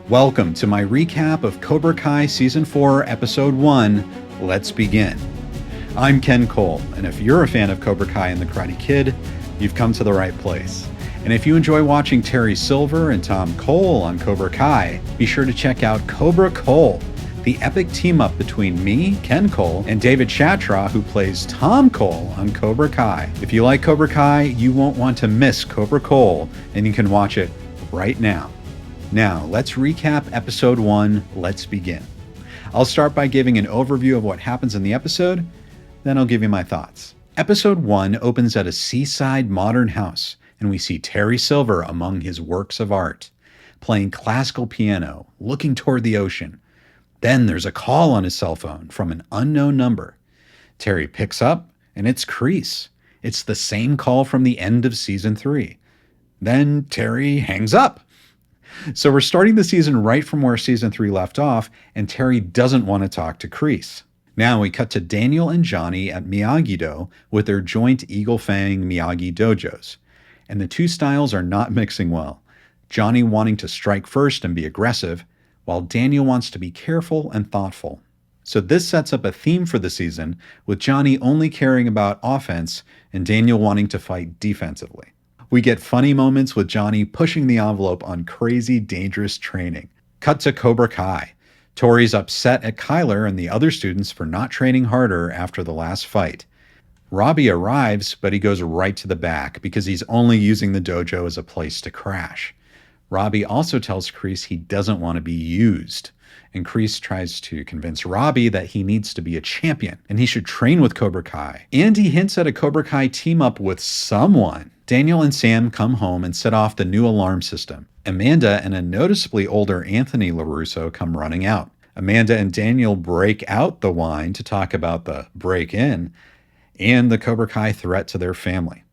Welcome to my recap of Cobra Kai Season 4, Episode 1, Let's Begin. I'm Ken Cole, and if you're a fan of Cobra Kai and the Karate Kid, you've come to the right place. And if you enjoy watching Terry Silver and Tom Cole on Cobra Kai, be sure to check out Cobra Cole, the epic team-up between me, Ken Cole, and David Chatra, who plays Tom Cole on Cobra Kai. If you like Cobra Kai, you won't want to miss Cobra Cole, and you can watch it right now. Now, let's recap Episode 1, Let's Begin. I'll start by giving an overview of what happens in the episode, then I'll give you my thoughts. Episode 1 opens at a seaside modern house, and we see Terry Silver among his works of art, playing classical piano, looking toward the ocean. Then there's a call on his cell phone from an unknown number. Terry picks up, and it's Kreese. It's the same call from the end of Season 3. Then Terry hangs up. So we're starting the season right from where Season 3 left off, and Terry doesn't want to talk to Kreese. Now we cut to Daniel and Johnny at Miyagi-Do with their joint Eagle Fang Miyagi dojos. And the two styles are not mixing well. Johnny wanting to strike first and be aggressive, while Daniel wants to be careful and thoughtful. So this sets up a theme for the season, with Johnny only caring about offense and Daniel wanting to fight defensively. We get funny moments with Johnny pushing the envelope on crazy, dangerous training. Cut to Cobra Kai. Tory's upset at Kyler and the other students for not training harder after the last fight. Robby arrives, but he goes right to the back because he's only using the dojo as a place to crash. Robby also tells Kreese he doesn't want to be used, and Kreese tries to convince Robby that he needs to be a champion and he should train with Cobra Kai. And he hints at a Cobra Kai team-up with someone. Daniel and Sam come home and set off the new alarm system. Amanda and a noticeably older Anthony LaRusso come running out. Amanda and Daniel break out the wine to talk about the break-in and the Cobra Kai threat to their family.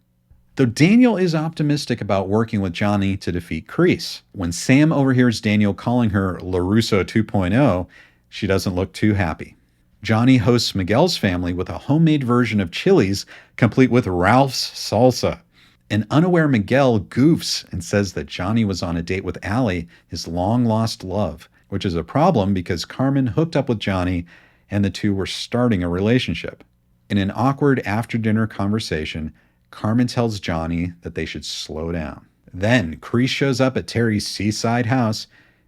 Though Daniel is optimistic about working with Johnny to defeat Kreese, when Sam overhears Daniel calling her LaRusso 2.0, she doesn't look too happy. Johnny hosts Miguel's family with a homemade version of Chili's, complete with Ralph's salsa. An unaware Miguel goofs and says that Johnny was on a date with Allie, his long-lost love, which is a problem because Carmen hooked up with Johnny and the two were starting a relationship. In an awkward after-dinner conversation, Carmen tells Johnny that they should slow down. Then Kreese shows up at Terry's seaside house,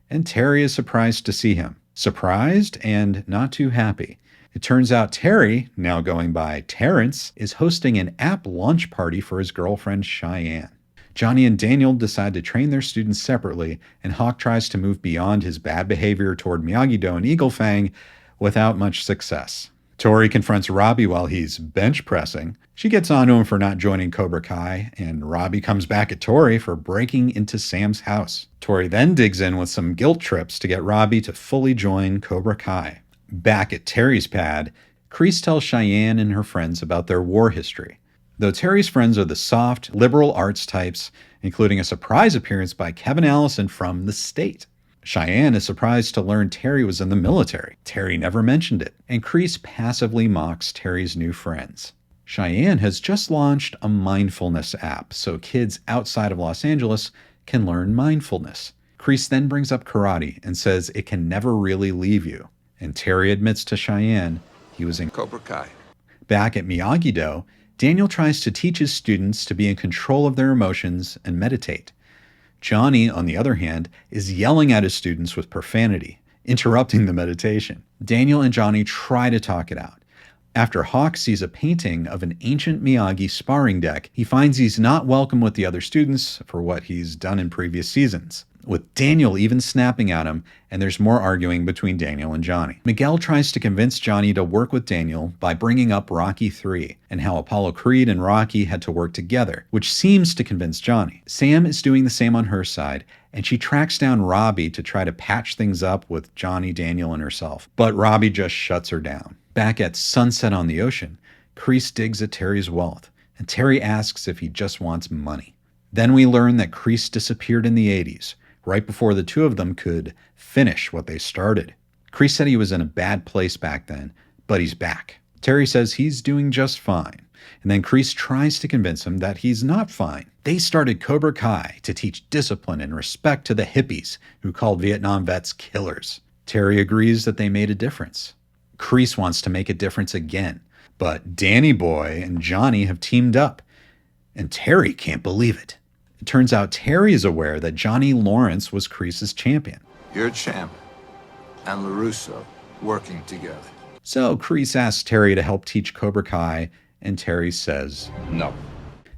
and Terry is surprised to see him. Surprised and not too happy. It turns out Terry, now going by Terrence, is hosting an app lunch party for his girlfriend Cheyenne. Johnny and Daniel decide to train their students separately, and Hawk tries to move beyond his bad behavior toward Miyagi-Do and Eagle Fang without much success. Tory confronts Robby while he's bench pressing. She gets on to him for not joining Cobra Kai, and Robby comes back at Tory for breaking into Sam's house. Tory then digs in with some guilt trips to get Robby to fully join Cobra Kai. Back at Terry's pad, Kreese tells Cheyenne and her friends about their war history. Though Terry's friends are the soft, liberal arts types, including a surprise appearance by Kevin Allison from The State. Cheyenne is surprised to learn Terry was in the military. Terry never mentioned it, and Kreese passively mocks Terry's new friends. Cheyenne has just launched a mindfulness app so kids outside of Los Angeles can learn mindfulness. Kreese then brings up karate and says it can never really leave you. And Terry admits to Cheyenne he was in Cobra Kai. Back at Miyagi-Do, Daniel tries to teach his students to be in control of their emotions and meditate. Johnny, on the other hand, is yelling at his students with profanity, interrupting the meditation. Daniel and Johnny try to talk it out. After Hawk sees a painting of an ancient Miyagi sparring deck, he finds he's not welcome with the other students for what he's done in previous seasons, with Daniel even snapping at him, and there's more arguing between Daniel and Johnny. Miguel tries to convince Johnny to work with Daniel by bringing up Rocky III and how Apollo Creed and Rocky had to work together, which seems to convince Johnny. Sam is doing the same on her side, and she tracks down Robby to try to patch things up with Johnny, Daniel, and herself. But Robby just shuts her down. Back at Sunset on the Ocean, Kreese digs at Terry's wealth, and Terry asks if he just wants money. Then we learn that Kreese disappeared in the 80s, right before the two of them could finish what they started. Kreese said he was in a bad place back then, but he's back. Terry says he's doing just fine. And then Kreese tries to convince him that he's not fine. They started Cobra Kai to teach discipline and respect to the hippies who called Vietnam vets killers. Terry agrees that they made a difference. Kreese wants to make a difference again, but Danny Boy and Johnny have teamed up, and Terry can't believe it. It turns out Terry is aware that Johnny Lawrence was Kreese's champion. You're a champ, and LaRusso working together. So Kreese asks Terry to help teach Cobra Kai, and Terry says no.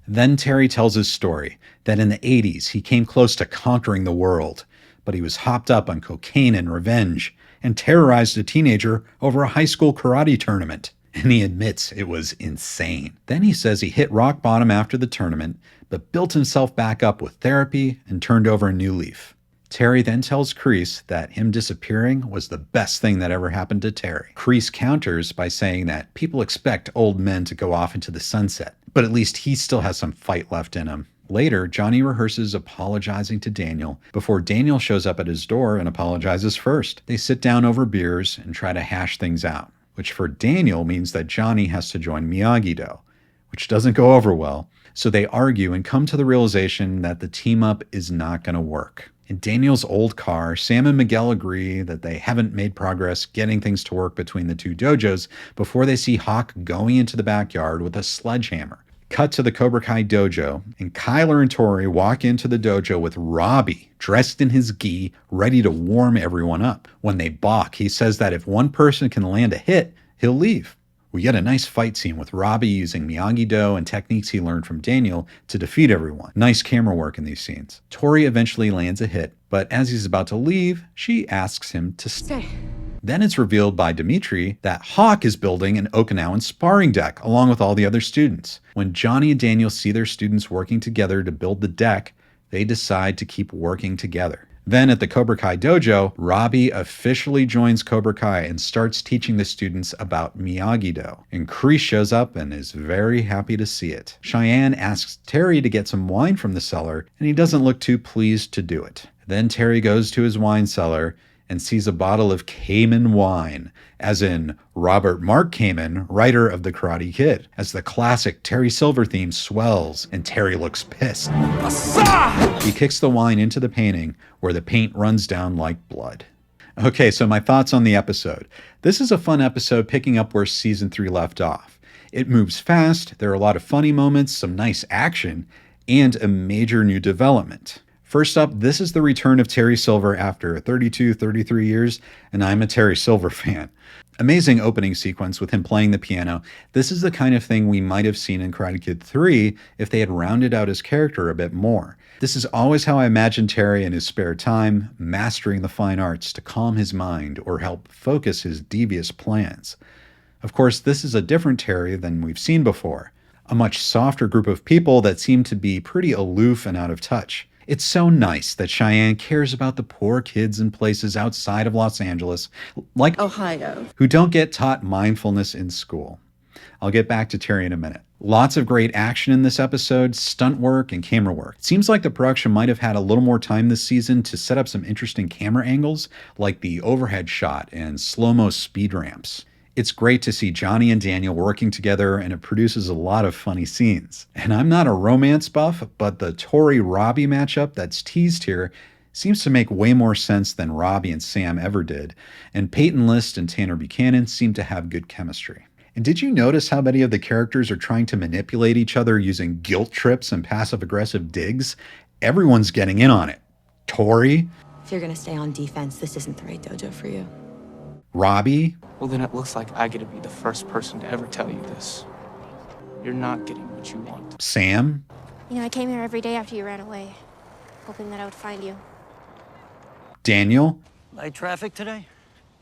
Then Terry tells his story, that in the 80s he came close to conquering the world, but he was hopped up on cocaine and revenge, and terrorized a teenager over a high school karate tournament. And he admits it was insane. Then he says he hit rock bottom after the tournament, but built himself back up with therapy and turned over a new leaf. Terry then tells Kreese that him disappearing was the best thing that ever happened to Terry. Kreese counters by saying that people expect old men to go off into the sunset, but at least he still has some fight left in him. Later, Johnny rehearses apologizing to Daniel before Daniel shows up at his door and apologizes first. They sit down over beers and try to hash things out, which for Daniel means that Johnny has to join Miyagi-Do, which doesn't go over well. So they argue and come to the realization that the team-up is not going to work. In Daniel's old car, Sam and Miguel agree that they haven't made progress getting things to work between the two dojos before they see Hawk going into the backyard with a sledgehammer. Cut to the Cobra Kai dojo, and Kyler and Tory walk into the dojo with Robby, dressed in his gi, ready to warm everyone up. When they balk, he says that if one person can land a hit, he'll leave. We get a nice fight scene with Robby using Miyagi-Do and techniques he learned from Daniel to defeat everyone. Nice camera work in these scenes. Tory eventually lands a hit, but as he's about to leave, she asks him to stay. Then it's revealed by Dimitri that Hawk is building an Okinawan sparring deck along with all the other students. When Johnny and Daniel see their students working together to build the deck, they decide to keep working together. Then at the Cobra Kai dojo, Robby officially joins Cobra Kai and starts teaching the students about Miyagi-Do. And Kreese shows up and is very happy to see it. Cheyenne asks Terry to get some wine from the cellar, and he doesn't look too pleased to do it. Then Terry goes to his wine cellar and sees a bottle of Cayman wine, as in Robert Mark Kamen, writer of The Karate Kid, as the classic Terry Silver theme swells and Terry looks pissed. He kicks the wine into the painting, where the paint runs down like blood. Okay, so my thoughts on the episode. This is a fun episode picking up where season 3 left off. It moves fast, there are a lot of funny moments, some nice action, and a major new development. First up, this is the return of Terry Silver after 32, 33 years, and I'm a Terry Silver fan. Amazing opening sequence with him playing the piano. This is the kind of thing we might have seen in Karate Kid 3 if they had rounded out his character a bit more. This is always how I imagine Terry in his spare time, mastering the fine arts to calm his mind or help focus his devious plans. Of course, this is a different Terry than we've seen before. A much softer group of people that seem to be pretty aloof and out of touch. It's so nice that Cheyenne cares about the poor kids in places outside of Los Angeles, like Ohio, who don't get taught mindfulness in school. I'll get back to Terry in a minute. Lots of great action in this episode, stunt work and camera work. It seems like the production might have had a little more time this season to set up some interesting camera angles, like the overhead shot and slow-mo speed ramps. It's great to see Johnny and Daniel working together, and it produces a lot of funny scenes. And I'm not a romance buff, but the Tory-Robby matchup that's teased here seems to make way more sense than Robby and Sam ever did, and Peyton List and Tanner Buchanan seem to have good chemistry. And did you notice how many of the characters are trying to manipulate each other using guilt trips and passive-aggressive digs? Everyone's getting in on it. Tory. If you're gonna stay on defense, this isn't the right dojo for you. Robby. Well, then it looks like I get to be the first person to ever tell you this. You're not getting what you want. Sam. You know, I came here every day after you ran away, hoping that I would find you. Daniel. Light traffic today?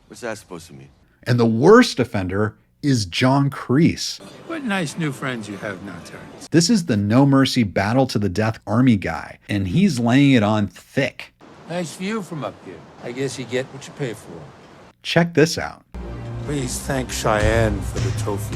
What's that supposed to mean? And the worst offender is John Kreese. What nice new friends you have now, Terry. This is the no mercy battle to the death army guy, and he's laying it on thick. Nice view from up here. I guess you get what you pay for. Check this out. Please thank Cheyenne for the tofu.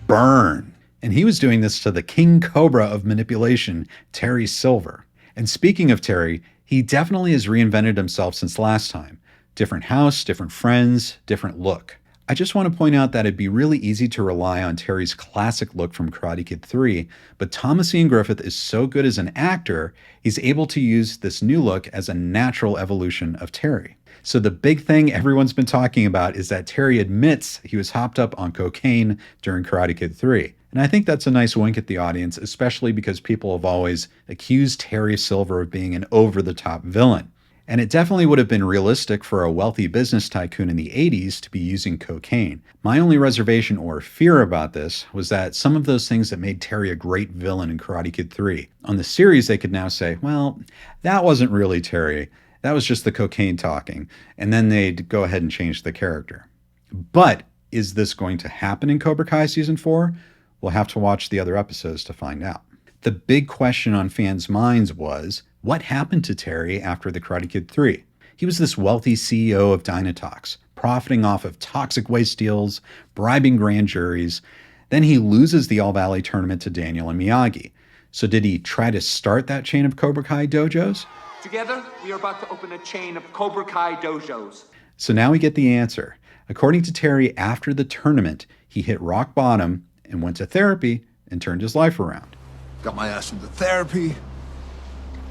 Burn. And he was doing this to the king cobra of manipulation, Terry Silver. And speaking of Terry, he definitely has reinvented himself since last time. Different house, different friends, different look. I just want to point out that it'd be really easy to rely on Terry's classic look from Karate Kid 3, but Thomas Ian Griffith is so good as an actor, he's able to use this new look as a natural evolution of Terry. So the big thing everyone's been talking about is that Terry admits he was hopped up on cocaine during Karate Kid 3. And I think that's a nice wink at the audience, especially because people have always accused Terry Silver of being an over-the-top villain. And it definitely would have been realistic for a wealthy business tycoon in the 80s to be using cocaine. My only reservation or fear about this was that some of those things that made Terry a great villain in Karate Kid 3, on the series they could now say, well, that wasn't really Terry. That was just the cocaine talking. And then they'd go ahead and change the character. But is this going to happen in Cobra Kai Season 4? We'll have to watch the other episodes to find out. The big question on fans' minds was, what happened to Terry after the Karate Kid 3? He was this wealthy CEO of Dynatox, profiting off of toxic waste deals, bribing grand juries. Then he loses the All Valley tournament to Daniel and Miyagi. So did he try to start that chain of Cobra Kai dojos? Together, we are about to open a chain of Cobra Kai dojos. So now we get the answer. According to Terry, after the tournament, he hit rock bottom and went to therapy and turned his life around. Got my ass into therapy.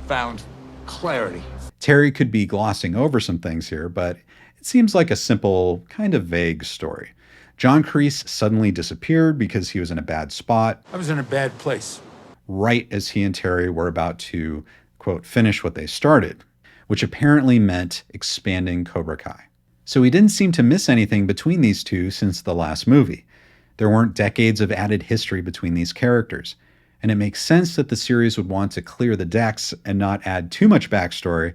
Found clarity. Terry could be glossing over some things here, but it seems like a simple, kind of vague story. John Kreese suddenly disappeared because he was in a bad spot. I was in a bad place. Right as he and Terry were about to, quote, finish what they started, which apparently meant expanding Cobra Kai. So he didn't seem to miss anything between these two since the last movie. There weren't decades of added history between these characters, and it makes sense that the series would want to clear the decks and not add too much backstory,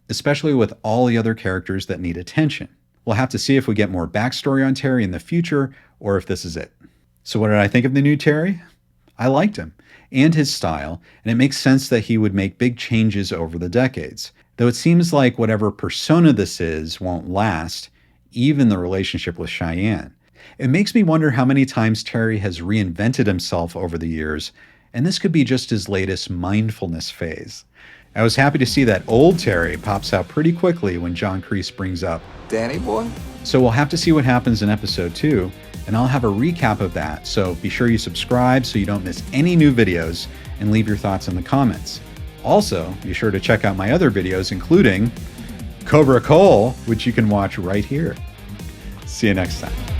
especially with all the other characters that need attention. We'll have to see if we get more backstory on Terry in the future, or if this is it. So what did I think of the new Terry? I liked him, and his style, and it makes sense that he would make big changes over the decades. Though it seems like whatever persona this is won't last, even the relationship with Cheyenne. It makes me wonder how many times Terry has reinvented himself over the years, and this could be just his latest mindfulness phase. I was happy to see that old Terry pops out pretty quickly when John Kreese brings up Danny boy? So we'll have to see what happens in episode 2, and I'll have a recap of that, so be sure you subscribe so you don't miss any new videos, and leave your thoughts in the comments. Also, be sure to check out my other videos, including Cobra Kai, which you can watch right here. See you next time.